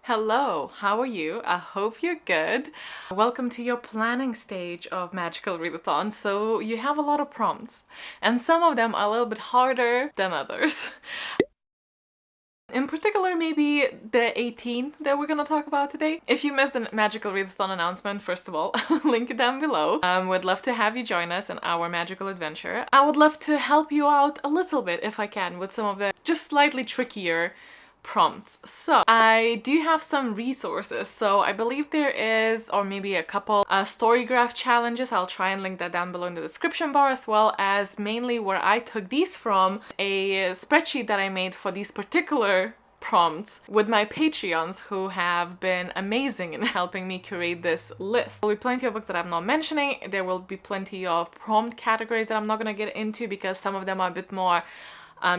Hello, how are you? I hope you're good. Welcome to your planning stage of Magical Readathon. So you have a lot of prompts, and some of them are a little bit harder than others. In particular, maybe the 18 that we're gonna talk about today. If you missed the Magical Readathon announcement, first of all, link it down below. We'd love to have you join us in our magical adventure. I would love to help you out a little bit, if I can, with some of the just slightly trickier prompts. So I do have some resources. So I believe there is, or maybe a couple story graph challenges. I'll try and link that down below in the description bar, as well as mainly where I took these from, a spreadsheet that I made for these particular prompts with my Patreons who have been amazing in helping me curate this list. There will be plenty of books that I'm not mentioning. There will be plenty of prompt categories that I'm not gonna get into because some of them are a bit more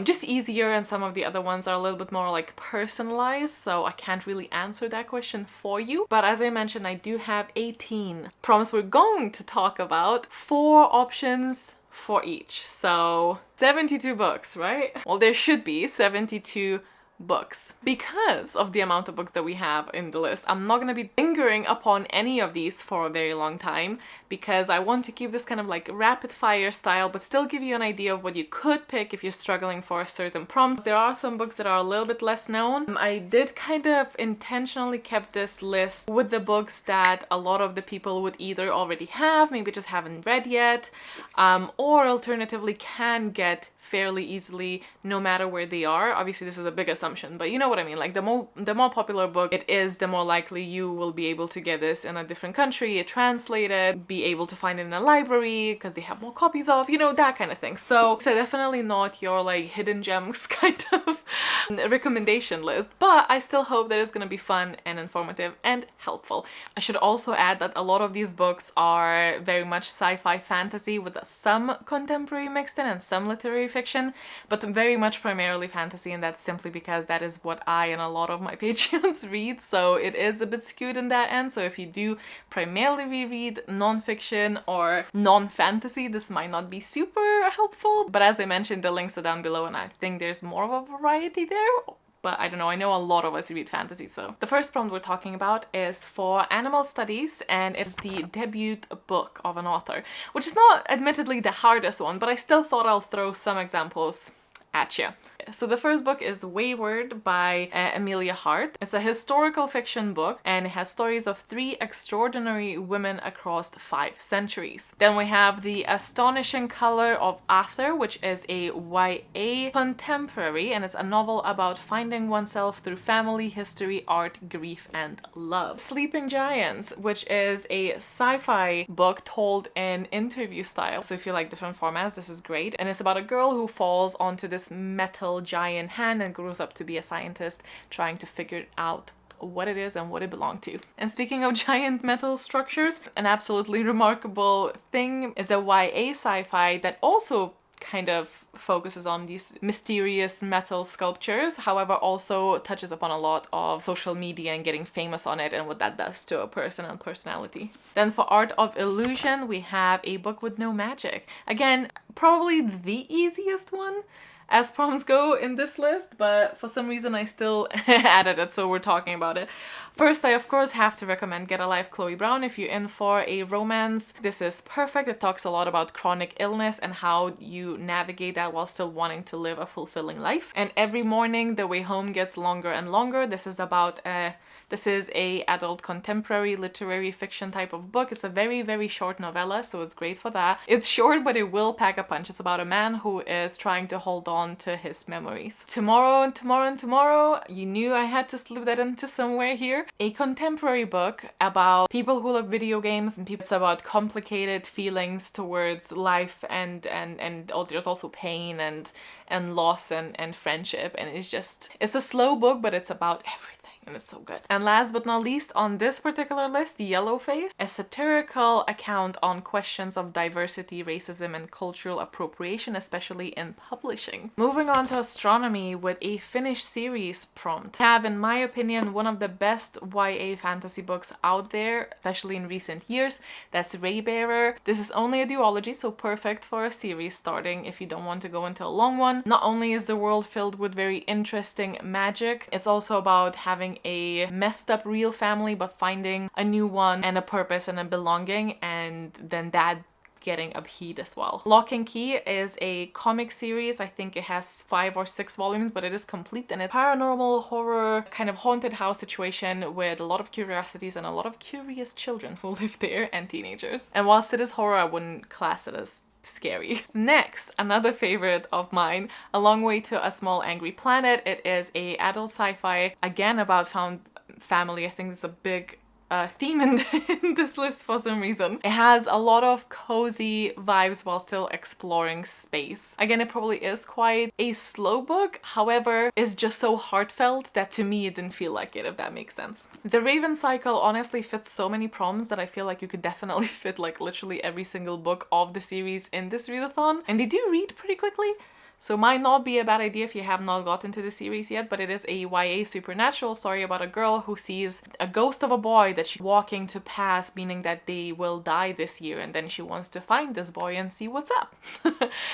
just easier, and some of the other ones are a little bit more like personalized, so I can't really answer that question for you. But as I mentioned, I do have 18 prompts we're going to talk about, 4 options for each. So 72 books, right? Well, there should be 72 books. Because of the amount of books that we have in the list, I'm not going to be lingering upon any of these for a very long time because I want to keep this kind of like rapid fire style but still give you an idea of what you could pick if you're struggling for a certain prompt. There are some books that are a little bit less known. I did kind of intentionally kept this list with the books that a lot of the people would either already have, maybe just haven't read yet, or alternatively can get fairly easily no matter where they are. Obviously this is a big assumption, but you know what I mean. Like the more popular book it is, the more likely you will be able to get this in a different country, translated, be able to find it in a library because they have more copies of, you know, that kind of thing. So it's definitely not your like hidden gems kind of recommendation list, but I still hope that it's gonna be fun and informative and helpful. I should also add that a lot of these books are very much sci-fi fantasy with some contemporary mixed in and some literary fiction, but very much primarily fantasy, and that's simply because that is what I and a lot of my patrons read, so it is a bit skewed in that end. So if you do primarily reread non-fiction or non-fantasy, this might not be super helpful, but as I mentioned, the links are down below and I think there's more of a variety there. But I don't know, I know a lot of us read fantasy, so. The first prompt we're talking about is for animal studies, and it's the debut book of an author, which is not admittedly the hardest one, but I still thought I'll throw some examples at you. So the first book is Wayward by Amelia Hart. It's a historical fiction book and it has stories of 3 extraordinary women across 5 centuries. Then we have The Astonishing Color of After, which is a YA contemporary, and it's a novel about finding oneself through family, history, art, grief, and love. Sleeping Giants, which is a sci-fi book told in interview style. So if you like different formats, this is great. And it's about a girl who falls onto this metal giant hand and grows up to be a scientist trying to figure out what it is and what it belonged to. And speaking of giant metal structures, an absolutely remarkable thing is a YA sci-fi that also kind of focuses on these mysterious metal sculptures, however also touches upon a lot of social media and getting famous on it and what that does to a person and personality. Then for Art of Illusion, we have a book with no magic. Again, probably the easiest one as prompts go in this list, but for some reason I still added it, so we're talking about it. First, I of course have to recommend Get a Life, Chloe Brown. If you're in for a romance, this is perfect. It talks a lot about chronic illness and how you navigate that while still wanting to live a fulfilling life. And every morning the way home gets longer and longer. This is a adult contemporary literary fiction type of book. It's a very, very short novella, so it's great for that. It's short, but it will pack a punch. It's about a man who is trying to hold on to his memories. Tomorrow and Tomorrow and Tomorrow, you knew I had to slip that into somewhere here. A contemporary book about people who love video games and people. It's about complicated feelings towards life and there's also pain and loss and friendship, and it's a slow book, but it's about everything. And it's so good. And last but not least on this particular list, Yellowface, a satirical account on questions of diversity, racism, and cultural appropriation, especially in publishing. Moving on to astronomy with a Finnish series prompt. I have, in my opinion, one of the best YA fantasy books out there, especially in recent years. That's Raybearer. This is only a duology, so perfect for a series starting if you don't want to go into a long one. Not only is the world filled with very interesting magic, it's also about having a messed up real family but finding a new one and a purpose and a belonging, and then that getting upheaved as well. Lock and Key is a comic series. I think it has 5 or 6 volumes, but it is complete, and it's paranormal horror kind of haunted house situation with a lot of curiosities and a lot of curious children who live there and teenagers. And whilst it is horror, I wouldn't class it as scary. Next, another favorite of mine, A Long Way to a Small Angry Planet. It is a adult sci-fi, again about found family. I think there's a big theme in this list for some reason. It has a lot of cozy vibes while still exploring space. Again, it probably is quite a slow book, however, it's just so heartfelt that to me it didn't feel like it, if that makes sense. The Raven Cycle honestly fits so many prompts that I feel like you could definitely fit like literally every single book of the series in this readathon, and they do read pretty quickly. So might not be a bad idea if you have not gotten to the series yet, but it is a YA supernatural story about a girl who sees a ghost of a boy that she's walking to pass, meaning that they will die this year, and then she wants to find this boy and see what's up.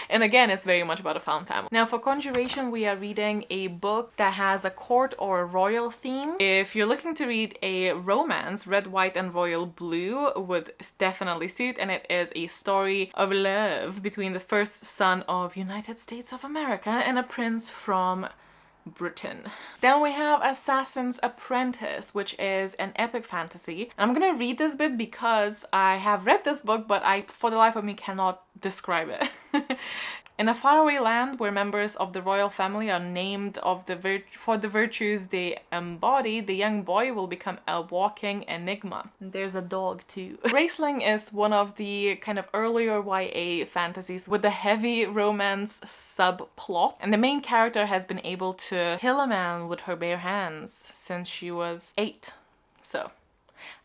And again, it's very much about a found family. Now for Conjuration, we are reading a book that has a court or a royal theme. If you're looking to read a romance, Red, White and Royal Blue would definitely suit, and it is a story of love between the first son of United States of America and a prince from Britain. Then we have Assassin's Apprentice, which is an epic fantasy. And I'm gonna read this bit because I have read this book, but I, for the life of me, cannot describe it. In a faraway land where members of the royal family are named for the virtues they embody, the young boy will become a walking enigma. And there's a dog too. Graceling is one of the kind of earlier YA fantasies with a heavy romance subplot. And the main character has been able to kill a man with her bare hands since she was 8. So,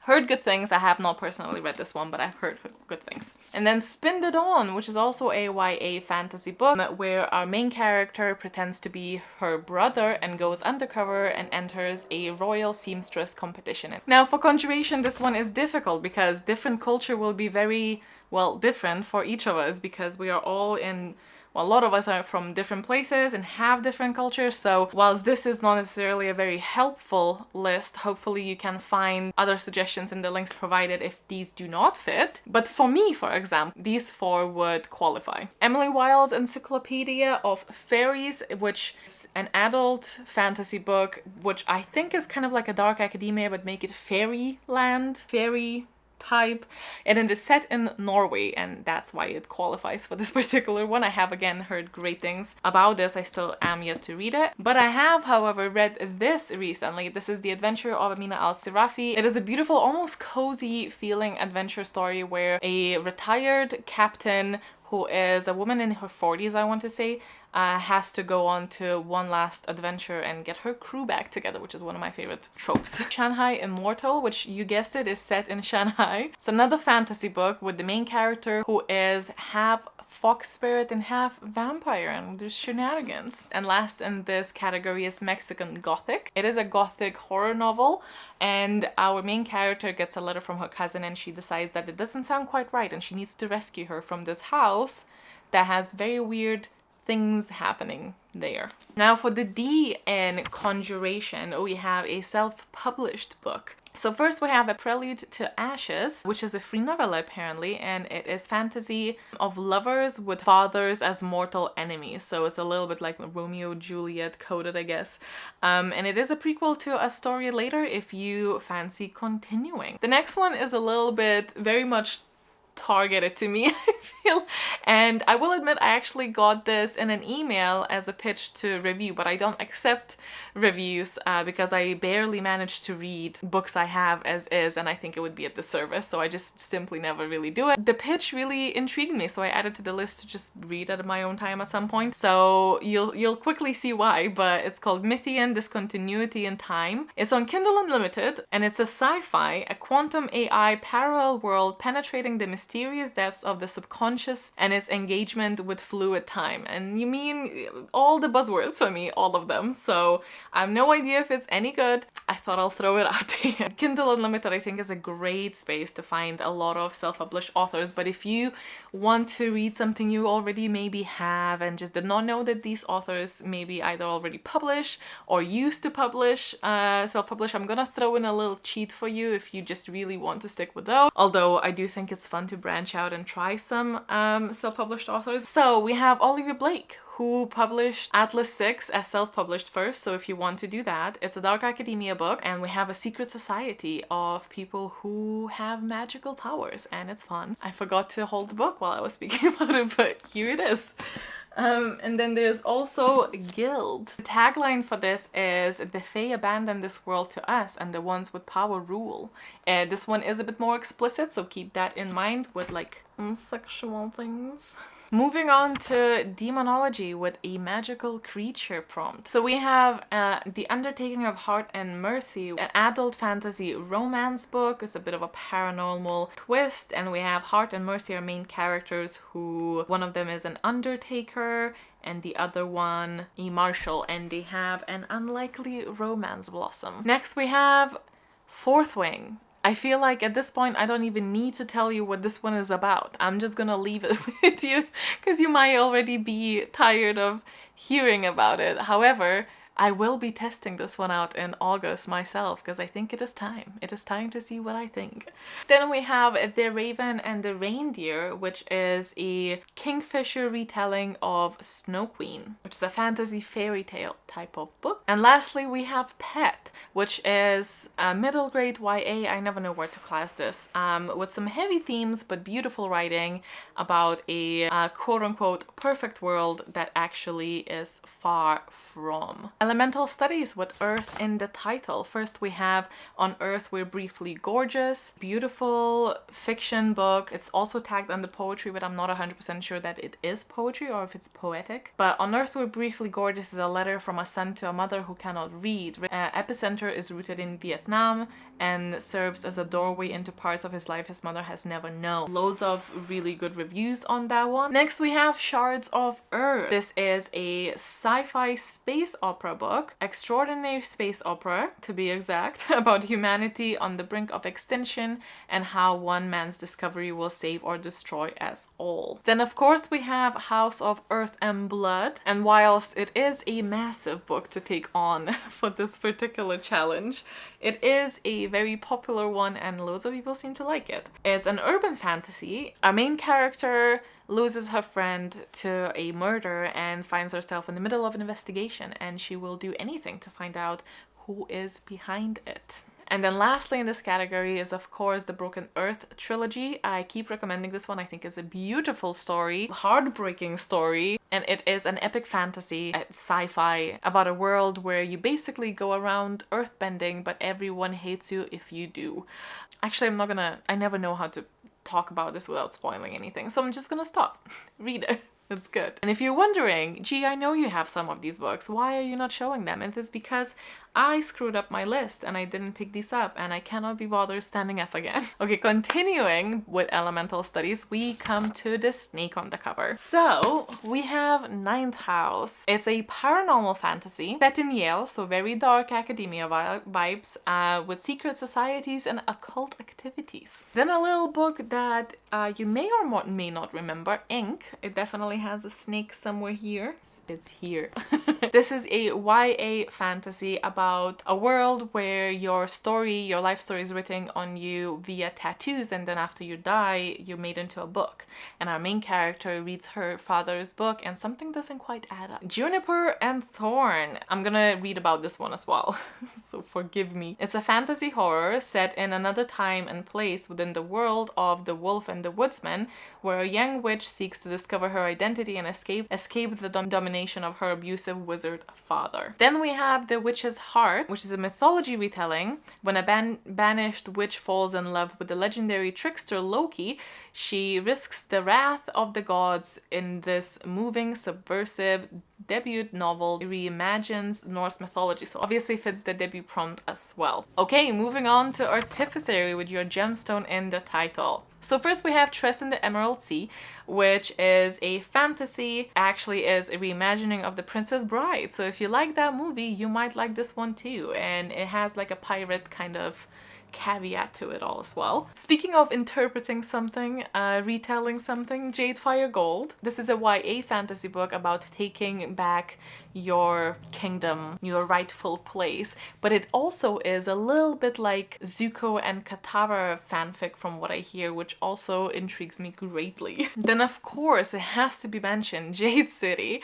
heard good things. I have not personally read this one, but I've heard good things. And then Spin the Dawn, which is also a YA fantasy book where our main character pretends to be her brother and goes undercover and enters a royal seamstress competition. Now for Conjuration, this one is difficult because different culture will be very, well, different for each of us because we are all in... Well, a lot of us are from different places and have different cultures, so whilst this is not necessarily a very helpful list, hopefully you can find other suggestions in the links provided if these do not fit. But for me, for example, these 4 would qualify. Emily Wilde's Encyclopedia of Fairies, which is an adult fantasy book, which I think is kind of like a dark academia, but make it fairyland, fairy type, and it is set in Norway, and that's why it qualifies for this particular one. I have again heard great things about this. I still am yet to read it, but I have, however, read this recently. This is The Adventure of Amina al-Sirafi. It is a beautiful, almost cozy feeling adventure story where a retired captain who is a woman in her 40s, I want to say, has to go on to one last adventure and get her crew back together, which is one of my favorite tropes. Shanghai Immortal, which you guessed it, is set in Shanghai. It's another fantasy book with the main character who is half fox spirit and half vampire, and there's shenanigans. And last in this category is Mexican Gothic. It is a gothic horror novel, and our main character gets a letter from her cousin and she decides that it doesn't sound quite right and she needs to rescue her from this house that has very weird things happening there. Now for the D in Conjuration, we have a self-published book. So first we have A Prelude to Ashes, which is a free novella apparently, and it is fantasy of lovers with fathers as mortal enemies. So it's a little bit like Romeo Juliet coded, I guess. And it is a prequel to a story later if you fancy continuing. The next one is a little bit very much targeted to me, I feel, and I will admit I actually got this in an email as a pitch to review, but I don't accept reviews because I barely manage to read books I have as is, and I think it would be a disservice, so I just simply never really do it. The pitch really intrigued me, so I added to the list to just read at my own time at some point, so you'll quickly see why, but it's called Mythian Discontinuity in Time. It's on Kindle Unlimited, and it's a sci-fi, a quantum AI parallel world penetrating the mysterious mysterious depths of the subconscious and its engagement with fluid time. And you mean all the buzzwords for me, all of them. So I have no idea if it's any good. I thought I'll throw it out there. Kindle Unlimited, I think, is a great space to find a lot of self-published authors. But if you want to read something you already maybe have and just did not know that these authors maybe either already publish or used to publish, self-publish, I'm gonna throw in a little cheat for you if you just really want to stick with those. Although I do think it's fun to branch out and try some self-published authors. So we have Olivia Blake, who published Atlas 6 as self-published first, so if you want to do that, it's a dark academia book, and we have a secret society of people who have magical powers, and it's fun. I forgot to hold the book while I was speaking about it, but here it is. And then there's also Guild. The tagline for this is, "The Fae abandon this world to us, and the ones with power rule." This one is a bit more explicit, so keep that in mind with like sexual things. Moving on to Demonology with a magical creature prompt. So we have The Undertaking of Heart and Mercy, an adult fantasy romance book. It's a bit of a paranormal twist, and we have Heart and Mercy are main characters who, one of them is an undertaker and the other one a marshal, and they have an unlikely romance blossom. Next we have Fourth Wing. I feel like at this point I don't even need to tell you what this one is about. I'm just gonna leave it with you because you might already be tired of hearing about it. However, I will be testing this one out in August myself because I think it is time. It is time to see what I think. Then we have The Raven and the Reindeer, which is a Kingfisher retelling of Snow Queen, which is a fantasy fairy tale type of book. And lastly, we have Pet, which is a middle grade YA. I never know where to class this, with some heavy themes but beautiful writing about a quote-unquote perfect world that actually is far from. Elemental studies with Earth in the title. First we have On Earth We're Briefly Gorgeous, beautiful fiction book. It's also tagged under poetry, but I'm not 100% sure that it is poetry or if it's poetic. But On Earth We're Briefly Gorgeous is a letter from a son to a mother who cannot read. Epicenter is rooted in Vietnam and serves as a doorway into parts of his life his mother has never known. Loads of really good reviews on that one. Next we have Shards of Earth. This is a sci-fi space opera book, extraordinary space opera to be exact, about humanity on the brink of extinction and how one man's discovery will save or destroy us all. Then of course we have House of Earth and Blood, and whilst it is a massive book to take on for this particular challenge, it is a very popular one and loads of people seem to like it. It's an urban fantasy. Our main character loses her friend to a murder and finds herself in the middle of an investigation, and she will do anything to find out who is behind it. And then lastly in this category is of course the Broken Earth trilogy. I keep recommending this one. I think it's a beautiful story, heartbreaking story, and it is an epic fantasy sci-fi about a world where you basically go around earthbending, but everyone hates you if you do. Actually, I never know how to talk about this without spoiling anything, so I'm just gonna stop. Read it. It's good. And if you're wondering, gee, I know you have some of these books, why are you not showing them? It is because I screwed up my list and I didn't pick these up and I cannot be bothered standing up again. Okay, continuing with elemental studies, we come to the snake on the cover. So we have Ninth House. It's a paranormal fantasy set in Yale, so very dark academia vibes, with secret societies and occult activities. Then a little book that you may or may not remember, Ink. It definitely has a snake somewhere here. It's here. This is a YA fantasy about a world where your life story is written on you via tattoos, and then after you die, you're made into a book. And our main character reads her father's book and something doesn't quite add up. Juniper and Thorn. I'm gonna read about this one as well, so forgive me. It's a fantasy horror set in another time and place within the world of The Wolf and the Woodsman, where a young witch seeks to discover her identity and escape the domination of her abusive wizard father. Then we have The Witch's Heart, which is a mythology retelling. When a banished witch falls in love with the legendary trickster Loki, She risks the wrath of the gods in this moving, subversive debut novel. Reimagines Norse mythology, so obviously fits the debut prompt as well. Okay, moving on to Artificery with your gemstone in the title. So first we have Tress in the Emerald Sea, which is a fantasy, actually is a reimagining of The Princess Bride. So if you like that movie, you might like this one too. And it has like a pirate kind of caveat to it all as well. Speaking of interpreting something, retelling something, Jadefire Gold. This is a YA fantasy book about taking back your kingdom, your rightful place, but it also is a little bit like Zuko and Katara fanfic from what I hear, which also intrigues me greatly. Then of course it has to be mentioned, Jade City,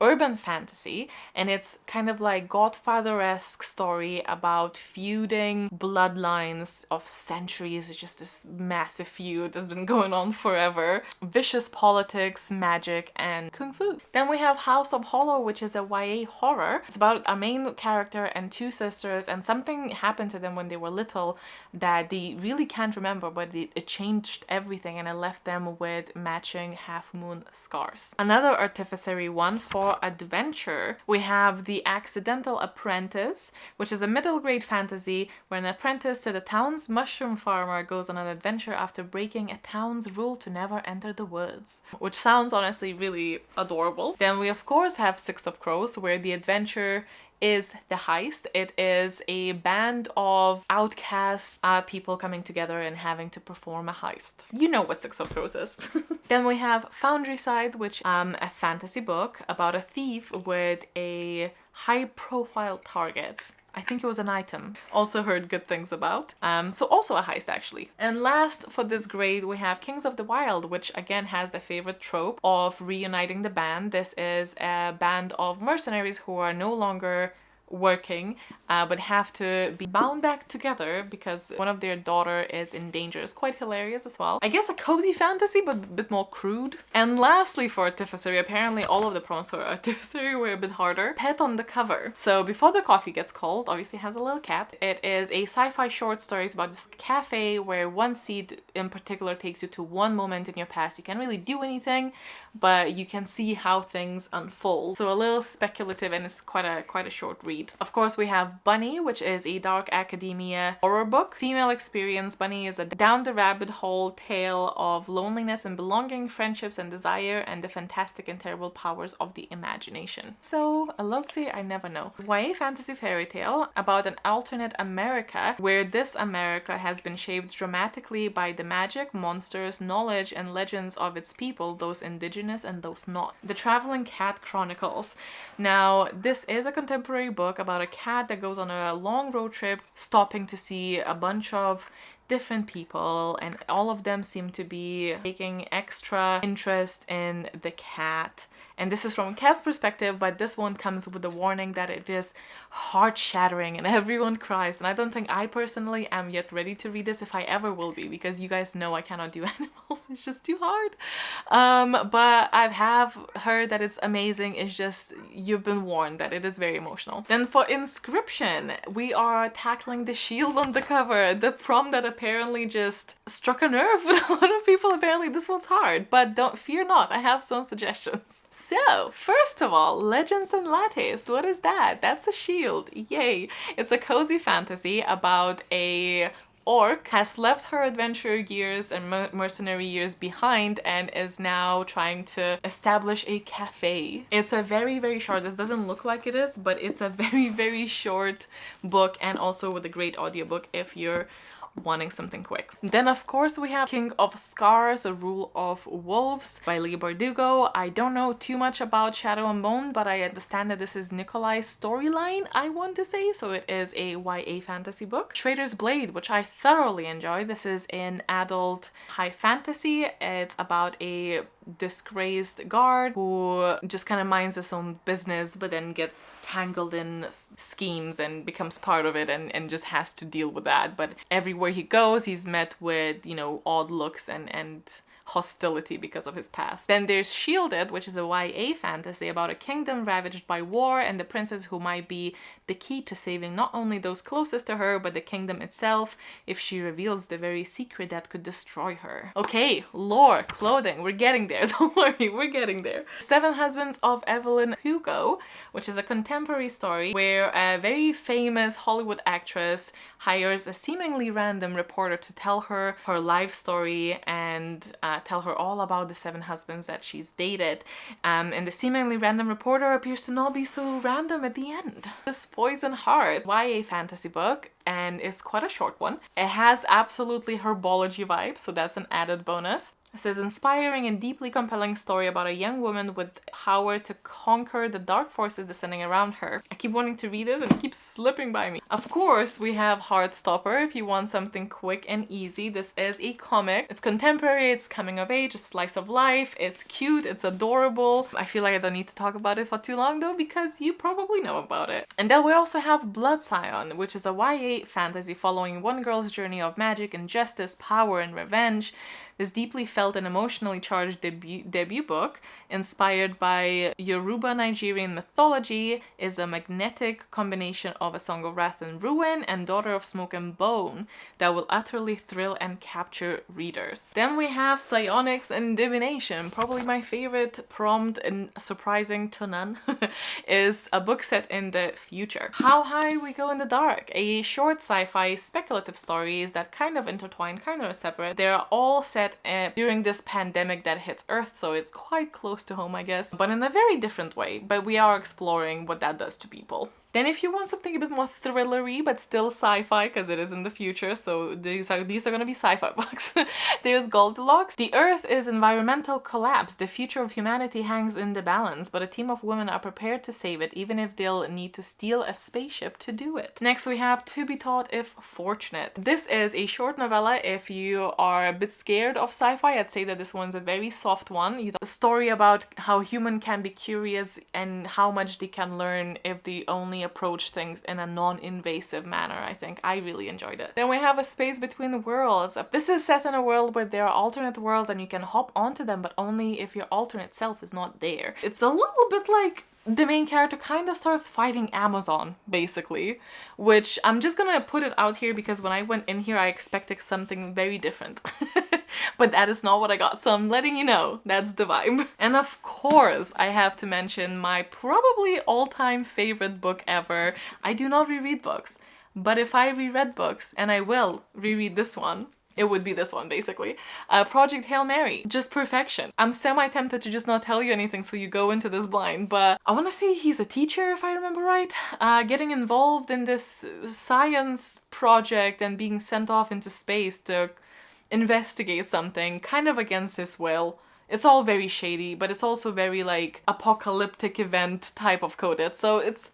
urban fantasy, and it's kind of like Godfather-esque story about feuding bloodlines of centuries. It's just this massive feud that's been going on forever. Vicious politics, magic, and kung fu. Then we have House of Hollow, which is a YA horror. It's about a main character and two sisters, and something happened to them when they were little that they really can't remember, but it changed everything and it left them with matching half-moon scars. Another Artificery one for adventure. We have The Accidental Apprentice, which is a middle grade fantasy where an apprentice to the town's mushroom farmer goes on an adventure after breaking a town's rule to never enter the woods, which sounds honestly really adorable. Then we of course have Six of Crows, where the adventure is the heist. It is a band of outcasts, people coming together and having to perform a heist. You know what Six of Crows is. Then we have Foundryside, which a fantasy book about a thief with a high-profile target. I think it was an item. Also heard good things about. So also a heist actually. And last for this grade we have Kings of the Wild, which again has the favorite trope of reuniting the band. This is a band of mercenaries who are no longer working but have to be bound back together because one of their daughter is in danger. It's quite hilarious as well. I guess a cozy fantasy but a bit more crude. And lastly for Artificery, apparently all of the prompts for Artificery were a bit harder. Pet on the Cover. So Before the Coffee Gets Cold obviously has a little cat. It is a sci-fi short story. It's about this cafe where one seed in particular takes you to one moment in your past. You can't really do anything, but you can see how things unfold. So a little speculative, and it's quite a short read. Of course we have Bunny, which is a dark academia horror book. Female experience. Bunny is a down the rabbit hole tale of loneliness and belonging, friendships and desire, and the fantastic and terrible powers of the imagination. So a lot say I never know. YA fantasy fairy tale about an alternate America where this America has been shaped dramatically by the magic, monsters, knowledge and legends of its people, those indigenous and those not. The Traveling Cat Chronicles. Now this is a contemporary book about a cat that goes on a long road trip, stopping to see a bunch of different people, and all of them seem to be taking extra interest in the cat. And this is from a cat's perspective, but this one comes with the warning that it is heart-shattering and everyone cries. And I don't think I personally am yet ready to read this, if I ever will be, because you guys know I cannot do animals. It's just too hard. But I have heard that it's amazing. It's just, you've been warned that it is very emotional. Then for Inscription, we are tackling the shield on the cover. The prompt that apparently just struck a nerve with a lot of people. Apparently this one's hard, but don't fear not. I have some suggestions. So, first of all, Legends and Lattice. What is that? That's a shield. Yay! It's a cozy fantasy about a orc has left her adventure years and mercenary years behind and is now trying to establish a cafe. It's a very short, this doesn't look like it is, but it's a very short book, and also with a great audiobook if you're wanting something quick. Then of course we have King of Scars, A Rule of Wolves by Leigh Bardugo. I don't know too much about Shadow and Bone, but I understand that this is Nikolai's storyline, I want to say, so it is a YA fantasy book. Traitor's Blade, which I thoroughly enjoy. This is an adult high fantasy. It's about a disgraced guard who just kind of minds his own business but then gets tangled in schemes and becomes part of it and just has to deal with that. But everywhere he goes he's met with, you know, odd looks and hostility because of his past. Then there's Shielded, which is a YA fantasy about a kingdom ravaged by war and the princess who might be the key to saving not only those closest to her, but the kingdom itself if she reveals the very secret that could destroy her. Okay, lore, clothing, we're getting there, don't worry, we're getting there. Seven Husbands of Evelyn Hugo, which is a contemporary story where a very famous Hollywood actress hires a seemingly random reporter to tell her her life story and tell her all about the seven husbands that she's dated. And the seemingly random reporter appears to not be so random at the end. This Poison Heart, YA fantasy book, and it's quite a short one. It has absolutely herbology vibes, so that's an added bonus. It says, inspiring and deeply compelling story about a young woman with power to conquer the dark forces descending around her. I keep wanting to read this and it keeps slipping by me. Of course, we have Heartstopper if you want something quick and easy. This is a comic. It's contemporary, it's coming of age, a slice of life, it's cute, it's adorable. I feel like I don't need to talk about it for too long though, because you probably know about it. And then we also have Blood Scion, which is a YA fantasy following one girl's journey of magic and justice, power and revenge. This deeply felt and emotionally charged debut book, inspired by Yoruba Nigerian mythology, is a magnetic combination of A Song of Wrath and Ruin and Daughter of Smoke and Bone that will utterly thrill and capture readers. Then we have Psionics and Divination, probably my favorite prompt and surprising to none, is a book set in the future. How High We Go in the Dark, a short sci-fi speculative stories that kind of intertwine, kind of separate. They're all set during this pandemic that hits Earth, so it's quite close to home, I guess, but in a very different way. But we are exploring what that does to people. Then if you want something a bit more thrillery but still sci-fi, because it is in the future, so these are going to be sci-fi books. There's Goldilocks. The Earth is environmental collapse. The future of humanity hangs in the balance, but a team of women are prepared to save it, even if they'll need to steal a spaceship to do it. Next we have To Be Taught If Fortunate. This is a short novella. If you are a bit scared of sci-fi, I'd say that this one's a very soft one. You know, a story about how human can be curious and how much they can learn if they only approach things in a non-invasive manner. I think I really enjoyed it. Then we have A Space Between Worlds. This is set in a world where there are alternate worlds and you can hop onto them, but only if your alternate self is not there. It's a little bit like the main character kind of starts fighting Amazon, basically, which I'm just gonna put it out here because when I went in here I expected something very different. But that is not what I got, so I'm letting you know that's the vibe. And of course I have to mention my probably all-time favorite book ever. I do not reread books, but if I reread books, and I will reread this one, it would be this one, basically. Project Hail Mary. Just perfection. I'm semi-tempted to just not tell you anything so you go into this blind, but I want to say he's a teacher, if I remember right. Getting involved in this science project and being sent off into space to investigate something, kind of against his will. It's all very shady, but it's also very like apocalyptic event type of coded. So it's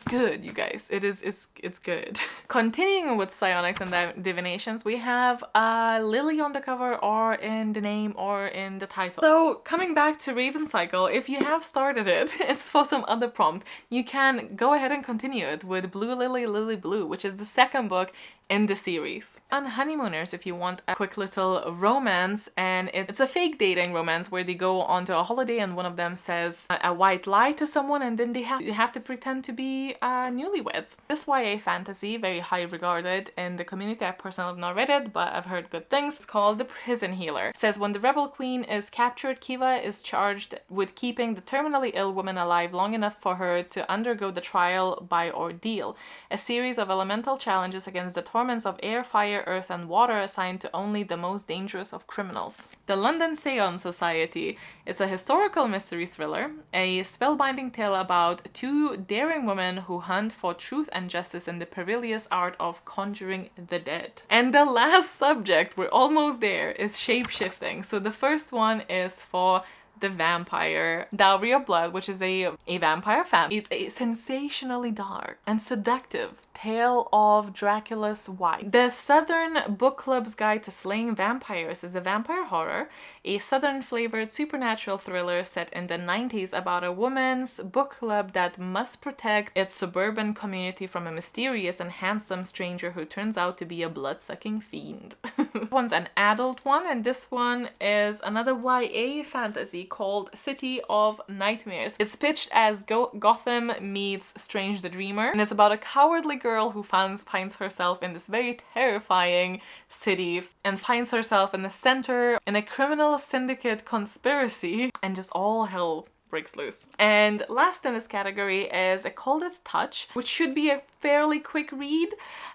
good, you guys. It's good. Continuing with Psionics and Divinations, we have Lily on the cover or in the name or in the title. So coming back to Raven Cycle, if you have started it, it's for some other prompt. You can go ahead and continue it with Blue Lily, Lily Blue, which is the second book in the series. On Honeymooners, if you want a quick little romance, and it's a fake dating romance where they go onto a holiday and one of them says a white lie to someone and then they have to pretend to be newlyweds. This YA fantasy, very high regarded in the community. I personally have not read it, but I've heard good things. It's called The Prison Healer. It says when the rebel queen is captured, Kiva is charged with keeping the terminally ill woman alive long enough for her to undergo the trial by ordeal, a series of elemental challenges against the torments of air, fire, earth, and water assigned to only the most dangerous of criminals. The London Seance Society. It's a historical mystery thriller, a spellbinding tale about two daring women who hunt for truth and justice in the perilous art of conjuring the dead. And the last subject, we're almost there, is Shapeshifting. So the first one is for the vampire Dowry of Blood, which is a vampire fan. It's a sensationally dark and seductive Tale of Dracula's Wife. The Southern Book Club's Guide to Slaying Vampires is a vampire horror, a Southern-flavored supernatural thriller set in the 90s about a woman's book club that must protect its suburban community from a mysterious and handsome stranger who turns out to be a blood-sucking fiend. This one's an adult one, and this one is another YA fantasy called City of Nightmares. It's pitched as Gotham meets Strange the Dreamer, and it's about a cowardly girl who finds herself in this very terrifying city and finds herself in the center in a criminal syndicate conspiracy, and just all hell breaks loose. And last in this category is A Coldest Touch, which should be a fairly quick read.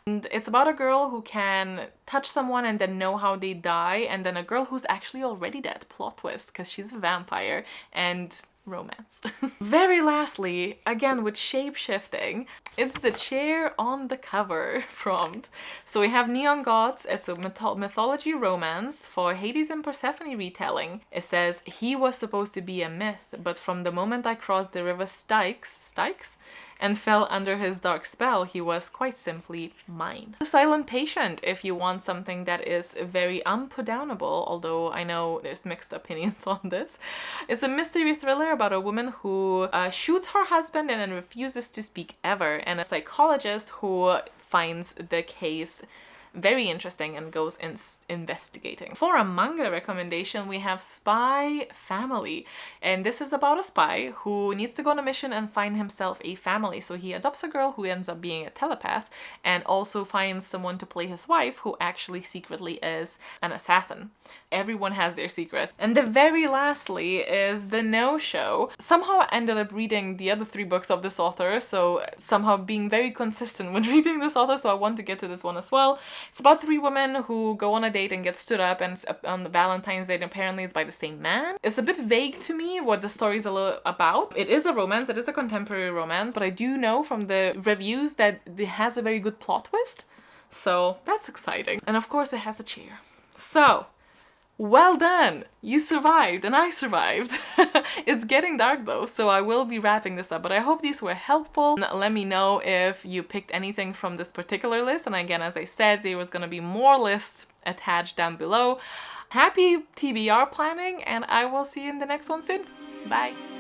And it's about a girl who can touch someone and then know how they die, and then a girl who's actually already dead. Plot twist, because she's a vampire, and romance. Very lastly, again with Shapeshifting, it's the chair on the cover prompt. So we have Neon Gods. It's a mythology romance for Hades and Persephone retelling. It says, he was supposed to be a myth, but from the moment I crossed the river Styx and fell under his dark spell, he was quite simply mine. The Silent Patient, if you want something that is very unputdownable, although I know there's mixed opinions on this. It's a mystery thriller about a woman who shoots her husband and then refuses to speak ever, and a psychologist who finds the case very interesting and goes investigating. For a manga recommendation, we have Spy Family, and this is about a spy who needs to go on a mission and find himself a family. So he adopts a girl who ends up being a telepath, and also finds someone to play his wife who actually secretly is an assassin. Everyone has their secrets. And the very lastly is The No-Show. Somehow I ended up reading the other 3 books of this author, so somehow being very consistent when reading this author, so I want to get to this one as well. It's about 3 women who go on a date and get stood up, and on Valentine's Day, and apparently it's by the same man. It's a bit vague to me what the story's about. It is a romance, it is a contemporary romance, but I do know from the reviews that it has a very good plot twist, so that's exciting. And of course it has a chair. So, well done! You survived, and I survived. It's getting dark though, so I will be wrapping this up, but I hope these were helpful. Let me know if you picked anything from this particular list, and again, as I said, there was gonna be more lists attached down below. Happy TBR planning, and I will see you in the next one soon. Bye!